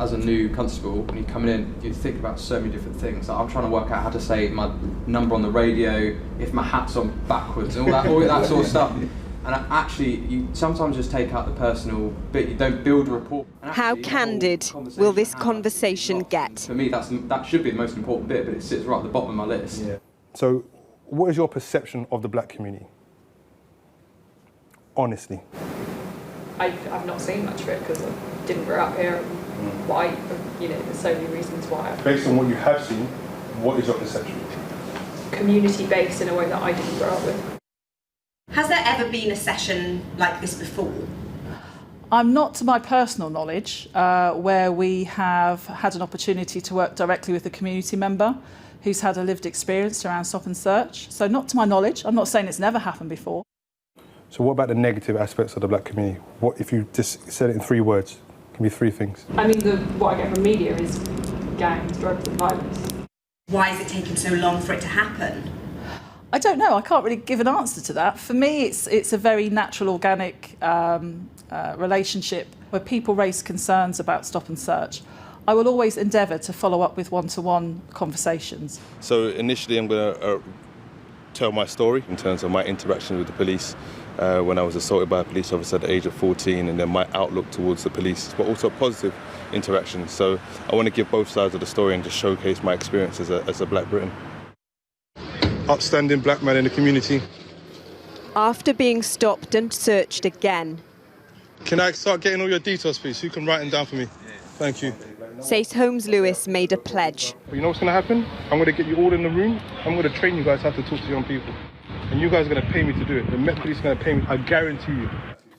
as a new constable, when you're coming in, you think about so many different things. Like, I'm trying to work out how to say my number on the radio, if my hat's on backwards, and all that sort of stuff. And actually, you sometimes just take out the personal bit. You don't build a rapport. How candid will this conversation get? For me, that should be the most important bit, but it sits right at the bottom of my list. Yeah. So, what is your perception of the black community? Honestly. I've not seen much of it because I didn't grow up here. Why? You know, there's so many reasons why. Based on what you have seen, what is your perception? Community-based in a way that I didn't grow up with. Has there ever been a session like this before? I'm not, to my personal knowledge, where we have had an opportunity to work directly with a community member who's had a lived experience around stop and search. So not to my knowledge. I'm not saying it's never happened before. So what about the negative aspects of the black community? What if you just said it in 3 words? Give me 3 things. I mean, what I get from media is gangs, drugs and violence. Why is it taking so long for it to happen? I don't know. I can't really give an answer to that. For me, it's a very natural, organic relationship where people raise concerns about stop and search. I will always endeavour to follow up with one-to-one conversations. So initially I'm going to tell my story in terms of my interaction with the police when I was assaulted by a police officer at the age of 14, and then my outlook towards the police, but also positive interaction. So I want to give both sides of the story and just showcase my experience as a black Briton. Upstanding black man in the community. After being stopped and searched again. Can I start getting all your details, please? You can write them down for me. Thank you. Says Holmes-Lewis made a pledge. But you know what's going to happen? I'm going to get you all in the room. I'm going to train you guys how to talk to young people. And you guys are going to pay me to do it. The Met Police are going to pay me, I guarantee you.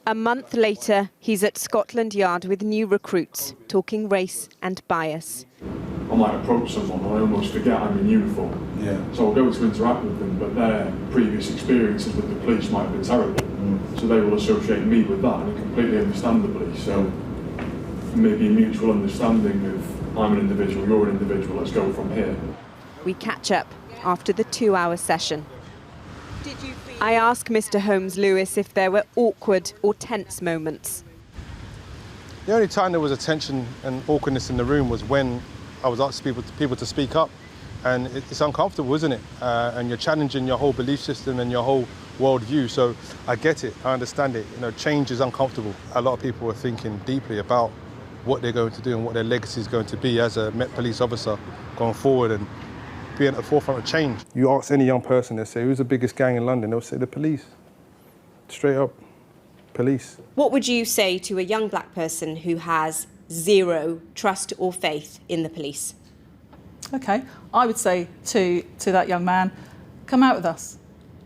A month later, he's at Scotland Yard with new recruits, talking race and bias. I might approach someone and I almost forget I'm in uniform. Yeah. So I'll go to interact with them, but their previous experiences with the police might have been terrible. So they will associate me with that, and I completely understand the police. So maybe a mutual understanding of I'm an individual, you're an individual, let's go from here. We catch up after the 2-hour session. I ask Mr. Holmes-Lewis if there were awkward or tense moments. The only time there was a tension and awkwardness in the room was when I was asking people to speak up, and it's uncomfortable, isn't it? And you're challenging your whole belief system and your whole worldview. So I get it, I understand it. You know, change is uncomfortable. A lot of people are thinking deeply about what they're going to do and what their legacy is going to be as a Met Police officer going forward and being at the forefront of change. You ask any young person, they say, who's the biggest gang in London? They'll say the police. Straight up, police. What would you say to a young black person who has zero trust or faith in the police? OK, I would say to that young man, come out with us.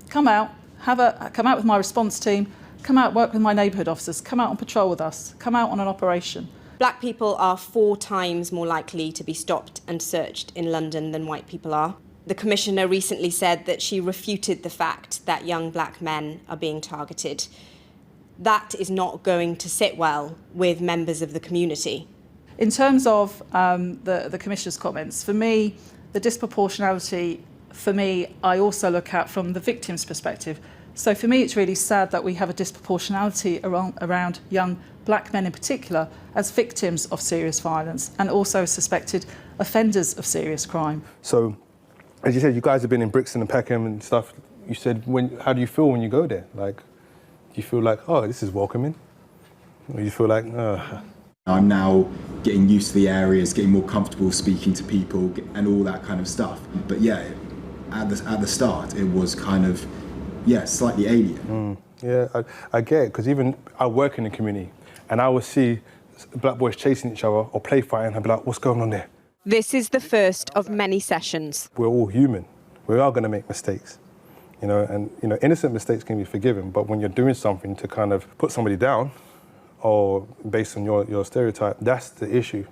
Come out, come out with my response team, come out, work with my neighbourhood officers, come out on patrol with us, come out on an operation. Black people are 4 times more likely to be stopped and searched in London than white people are. The Commissioner recently said that she refuted the fact that young black men are being targeted. That is not going to sit well with members of the community. In terms of the Commissioner's comments, for me, the disproportionality, I also look at from the victim's perspective. So for me, it's really sad that we have a disproportionality around young black men in particular as victims of serious violence and also suspected offenders of serious crime. So, as you said, you guys have been in Brixton and Peckham and stuff. You said, how do you feel when you go there? Like, do you feel like, oh, this is welcoming? Or you feel like, I'm now getting used to the areas, getting more comfortable speaking to people and all that kind of stuff. But yeah, at the start, it was kind of, slightly alien. Yeah, I get it, because even I work in the community and I would see black boys chasing each other or play fighting and I'd be like, what's going on there? This is the first of many sessions. We're all human. We are going to make mistakes, and innocent mistakes can be forgiven, but when you're doing something to kind of put somebody down or based on your stereotype, that's the issue.